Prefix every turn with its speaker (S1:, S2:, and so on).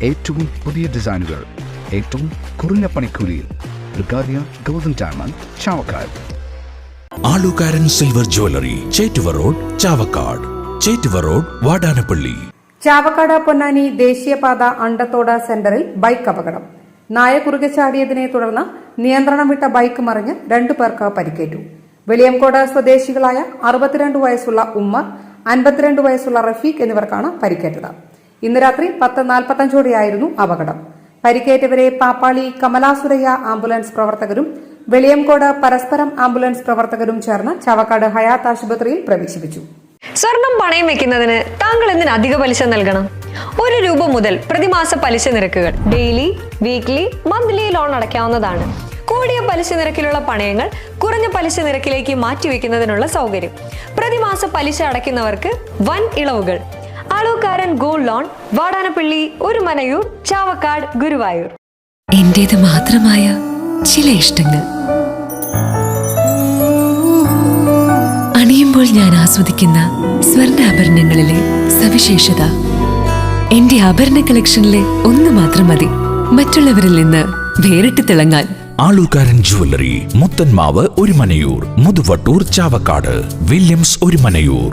S1: ഏറ്റവും പുതിയ ഡിസൈനുകൾ ഏറ്റവും കുറഞ്ഞ പണിക്കൂലിയിൽ. ബ്രിഗാദിയ golden diamond, Chavakkad.
S2: Alukkaran silver jewellery, Chettuva road, Chavakkad. Chettuva road, Vadanappally.
S3: Chavakkad Ponnani ദേശീയപാത അണ്ടത്തോട് സെന്ററിൽ ബൈക്ക് അപകടം. നായ കുറുകെ ചാടിയതിനെ തുടർന്ന് നിയന്ത്രണം വിട്ട ബൈക്ക് മറിഞ്ഞ് 2 പേർക്ക് പരിക്കേറ്റു. വെളിയംകോട് സ്വദേശികളായ 62 വയസ്സുള്ള ഉമ്മർ, 52 വയസ്സുള്ള റഫീഖ് എന്നിവർക്കാണ് പരിക്കേറ്റത്. ഇന്ന് രാത്രി 10:45ഓടെയായിരുന്നു അപകടം. പരിക്കേറ്റവരെ പാപ്പാളി കമലാസുരയ്യ ആംബുലൻസ് പ്രവർത്തകരും വെളിയംകോട് പരസ്പരം ആംബുലൻസ് പ്രവർത്തകരും ചേർന്ന് ചാവക്കാട് ഹയാത്ത് ആശുപത്രിയിൽ പ്രവേശിപ്പിച്ചു.
S4: സ്വർണം പണയം വെക്കുന്നതിന് താങ്കൾ എന്തിന് അധിക പലിശ നൽകണം? 1 രൂപ മുതൽ പ്രതിമാസ പലിശ നിരക്കുകൾ ഡെയിലി, വീക്ക്ലി, മന്ത്ലി ലോൺ അടയ്ക്കാവുന്നതാണ്. കൂടിയ പലിശ നിരക്കിലുള്ള പണയങ്ങൾ കുറഞ്ഞ പലിശ നിരക്കിലേക്ക് മാറ്റിവെക്കുന്നതിനുള്ള സൗകര്യം. പ്രതിമാസ പലിശ അടയ്ക്കുന്നവർക്ക് വൻ ഇളവുകൾ. ആലുകാരൻ ഗോൾഡ് ലോൺ, വാടാനപ്പള്ളി, ഒരുമനയൂർ, ചാവക്കാട്, ഗുരുവായൂർ.
S5: എന്റേത് മാത്രമായ ചില ഇഷ്ടങ്ങൾ അണിയുമ്പോൾ ഞാൻ ആസ്വദിക്കുന്ന സ്വർണ്ണാഭരണങ്ങളിലെ സവിശേഷത. എന്റെ ആഭരണ കളക്ഷനിലെ ഒന്ന് മാത്രം മതി മറ്റുള്ളവരിൽ നിന്ന് വേറിട്ട് തിളങ്ങാൻ.
S2: ആലുകാരൻ ജ്വല്ലറി, മുത്തൻമാവ്, ഒരുമനയൂർ, മുതുവട്ടൂർ, ചാവക്കാട്, വില്യംസ്, ഒരുമനയൂർ.